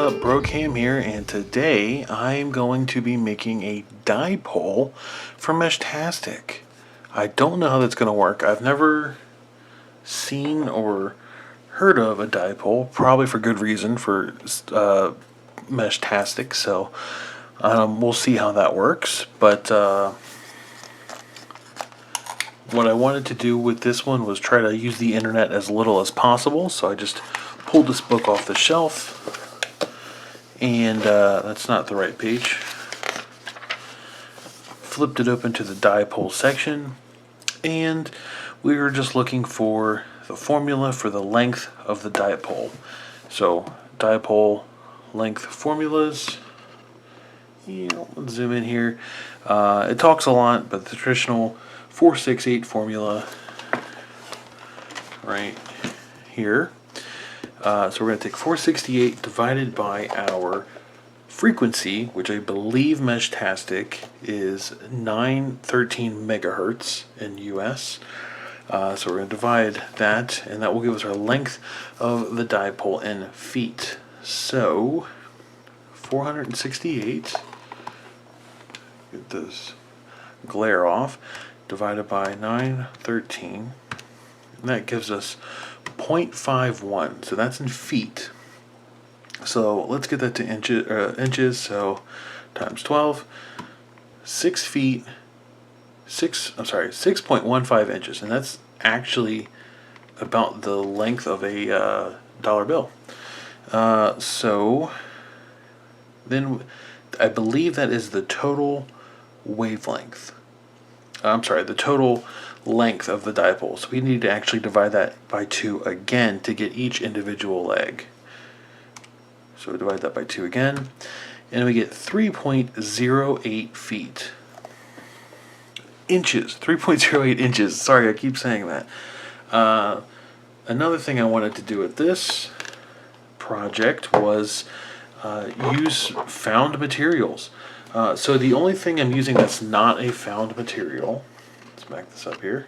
up, Brocam here, and today I'm going to be making a dipole for Meshtastic. I don't know how that's going to work. I've never seen or heard of a dipole, probably for good reason, for Meshtastic, so we'll see how that works. But what I wanted to do with this one was try to use the internet as little as possible, so I just pulled this book off the shelf. And that's not the right page. Flipped it open to the dipole section, and we were just looking for the formula for the length of the dipole. So dipole length formulas. Let's zoom in here. It talks a lot, but the traditional 468 formula right here. So we're going to take 468 divided by our frequency, which I believe Meshtastic is 913 megahertz in US. So we're going to divide that, and that will give us our length of the dipole in feet. So 468, get this glare off, divided by 913, and that gives us 0.51, so that's in feet. So let's get that to inches. So times 12, 6 feet, 6.15 inches, and that's actually about the length of a dollar bill. So then I believe that is the total wavelength. The total length of the dipole. So we need to actually divide that by 2 again to get each individual leg. So we divide that by 2 again, and we get 3.08 feet. Inches, 3.08 inches. Sorry, I keep saying that. Another thing I wanted to do with this project was use found materials. So the only thing I'm using that's not a found material, let's back this up here,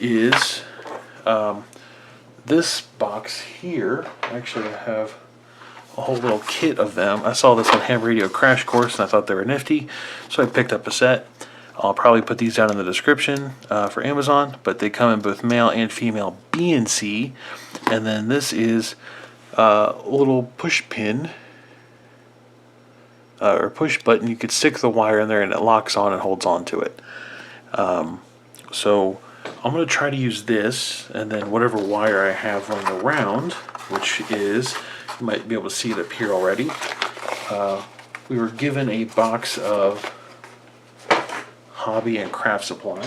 is this box here. Actually, I have a whole little kit of them. I saw this on Ham Radio Crash Course and I thought they were nifty, so I picked up a set. I'll probably put these down in the description for Amazon, but they come in both male and female B and C. And then this is a little push pin or push button. You could stick the wire in there and it locks on and holds on to it. So I'm going to try to use this, and then whatever wire I have running around, which is, you might be able to see it up here already. We were given a box of hobby and craft supplies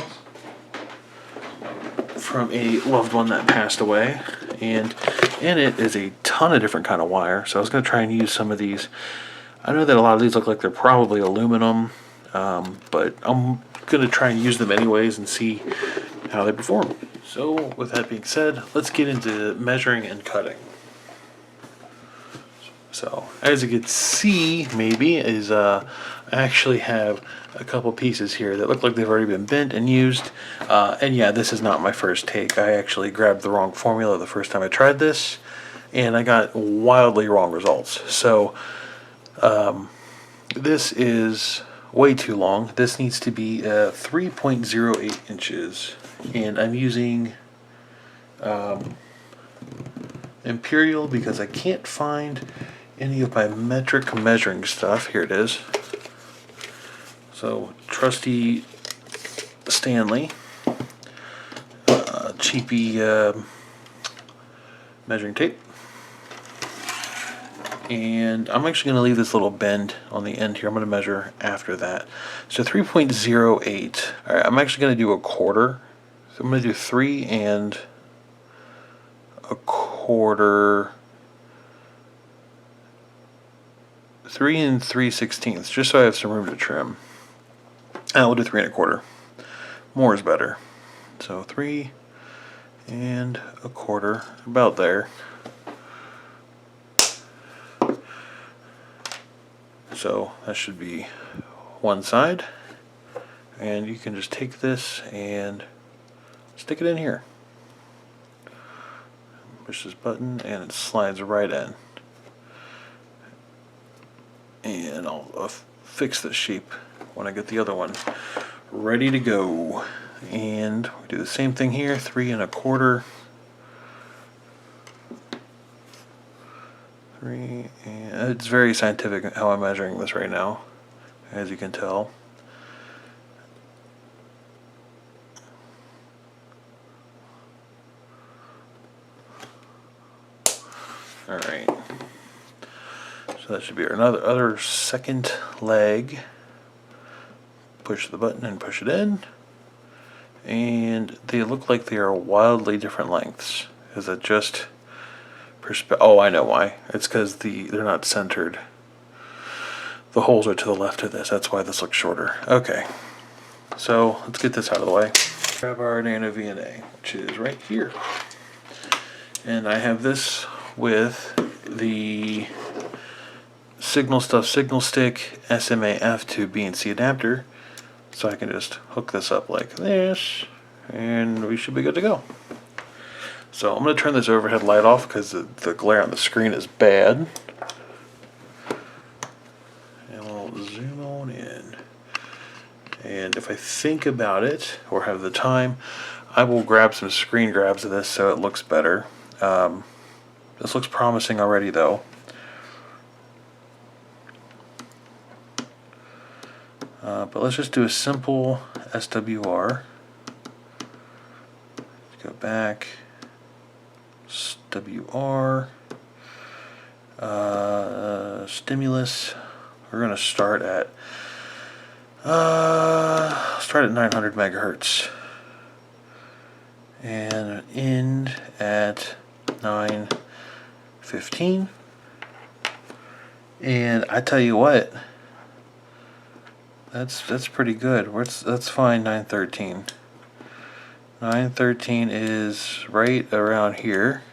from a loved one that passed away, and in it is a ton of different kind of wire. So I was going to try and use some of these. I know that a lot of these look like they're probably aluminum, but I'm going to try and use them anyways and see how they perform. So with that being said, let's get into measuring and cutting. So as you can see, maybe, is I actually have a couple pieces here that look like they've already been bent and used. And yeah, this is not my first take. I actually grabbed the wrong formula the first time I tried this, and I got wildly wrong results. So this is way too long. This needs to be 3.08 inches, and I'm using Imperial because I can't find any of my metric measuring stuff. Here it is. So trusty Stanley, cheapy measuring tape. And I'm actually going to leave this little bend on the end here. I'm going to measure after that. So 3.08. All right, I'm actually going to do a quarter. So I'm going to do 3 and a quarter. 3 and 3/16, just so I have some room to trim. And we'll do 3 and a quarter. More is better. So 3 and a quarter, about there. So that should be one side, and you can just take this and stick it in here. Push this button and it slides right in. and I'll fix this shape when I get the other one ready to go. And we do the same thing here, 3 1/4. 3, and it's very scientific how I'm measuring this right now, as you can tell. All right. So that should be our other second leg. Push the button and push it in. And they look like they are wildly different lengths. Is it just oh, I know why. It's because they're not centered. The holes are to the left of this. That's why this looks shorter. Okay. So let's get this out of the way. Grab our Nano VNA, which is right here. And I have this with the signal stick SMA F to BNC adapter. So I can just hook this up like this, and we should be good to go. So I'm going to turn this overhead light off because the glare on the screen is bad. And we'll zoom on in. And if I think about it, or have the time, I will grab some screen grabs of this so it looks better. This looks promising already though. But let's just do a simple SWR. Let's go back. SWR. Stimulus. We're going to start at 900 megahertz and end at 915. And I tell you what, that's pretty good. That's fine. 913. 913 is right around here.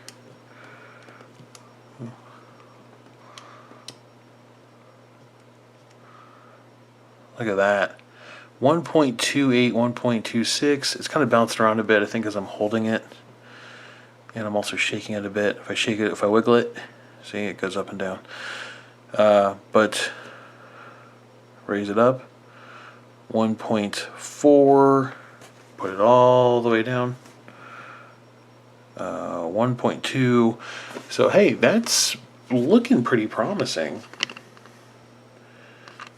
Look at that. 1.28, 1.26. It's kind of bouncing around a bit, I think, as I'm holding it. And I'm also shaking it a bit. If I wiggle it, see, it goes up and down. But raise it up. 1.4. Put it all the way down. 1.2. So, hey, that's looking pretty promising.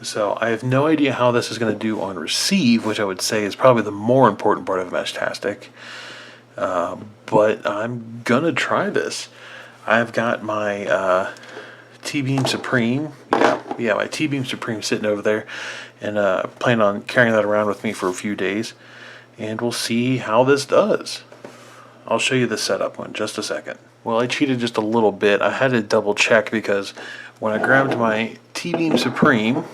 So I have no idea how this is going to do on receive, which I would say is probably the more important part of Meshtastic. But I'm going to try this. I've got my T-Beam Supreme. Yeah, my T-Beam Supreme sitting over there. And plan on carrying that around with me for a few days. And we'll see how this does. I'll show you the setup in just a second. Well, I cheated just a little bit. I had to double check because when I grabbed my T-Beam Supreme,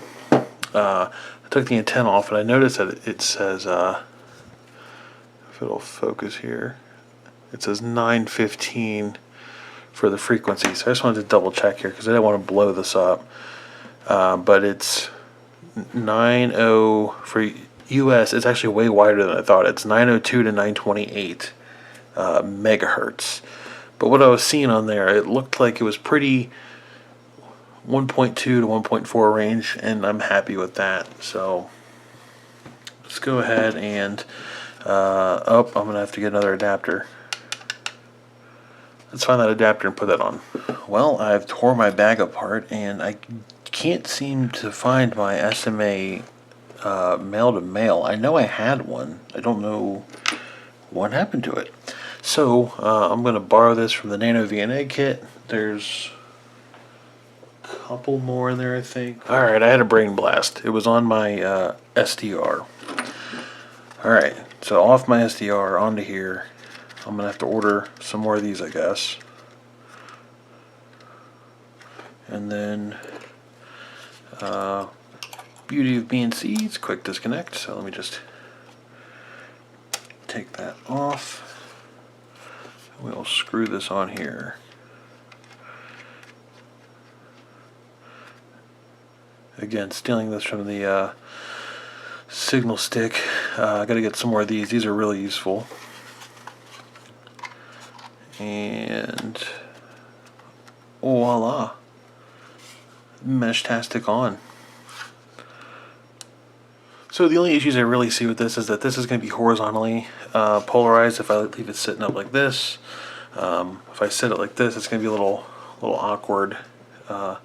I took the antenna off and I noticed that it says, if it'll focus here, it says 915 for the frequency. So I just wanted to double check here because I didn't want to blow this up. But it's 90 for US. It's actually way wider than I thought. It's 902 to 928 megahertz. But what I was seeing on there, it looked like it was pretty 1.2 to 1.4 range, and I'm happy with that. So let's go ahead and I'm gonna have to get another adapter. Let's find that adapter and put that on. Well, I've tore my bag apart and I can't seem to find my SMA male to male. I know I had one. I don't know what happened to it. So I'm going to borrow this from the Nano VNA kit. There's a couple more in there, I think. Alright, I had a brain blast. It was on my SDR. Alright, so off my SDR onto here. I'm going to have to order some more of these, I guess. And then beauty of BNC, it's quick disconnect. So let me just take that off. We'll screw this on here. Again, stealing this from the signal stick. I got to get some more of these. These are really useful. And voila. Meshtastic on. So the only issues I really see with this is that this is going to be horizontally polarized if I leave it sitting up like this. If I set it like this, it's going to be a little awkward. But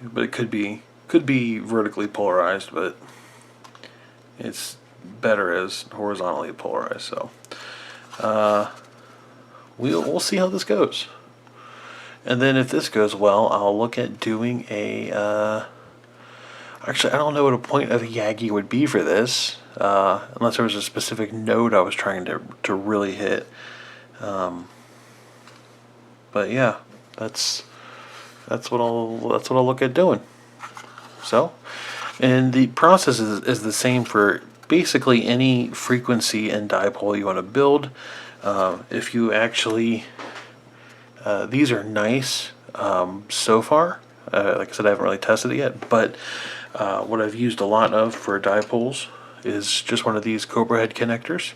it could be vertically polarized, but it's better as horizontally polarized. So we'll see how this goes. And then if this goes well, I'll look at doing a actually, I don't know what a point of Yagi would be for this, unless there was a specific note I was trying to really hit. But yeah, that's what I'll look at doing. So, and the process is the same for basically any frequency and dipole you want to build. If you actually, these are nice so far. Like I said, I haven't really tested it yet, but what I've used a lot of for dipoles is just one of these Cobra head connectors.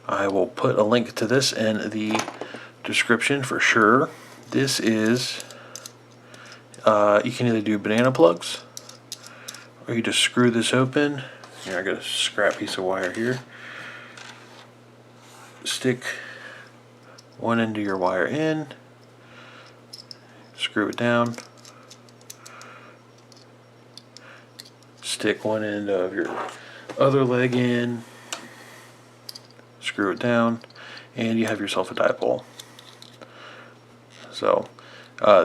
I will put a link to this in the description for sure. This is, you can either do banana plugs, or you just screw this open. Here, I got a scrap piece of wire here. Stick one end of your wire in, screw it down. Stick one end of your other leg in, screw it down, and you have yourself a dipole. So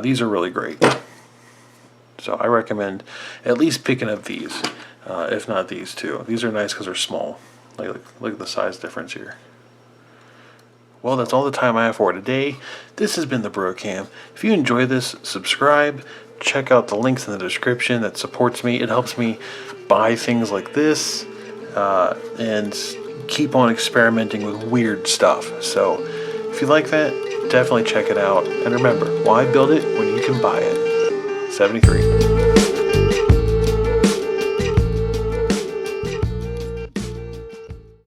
these are really great. So I recommend at least picking up these, if not these two. These are nice because they're small. Look at the size difference here. Well, that's all the time I have for today. This has been the Bro Cam. If you enjoy this, subscribe. Check out the links in the description. That supports me. It helps me buy things like this and keep on experimenting with weird stuff. So if you like that, definitely check it out. And remember, why build it when you can buy it? 73.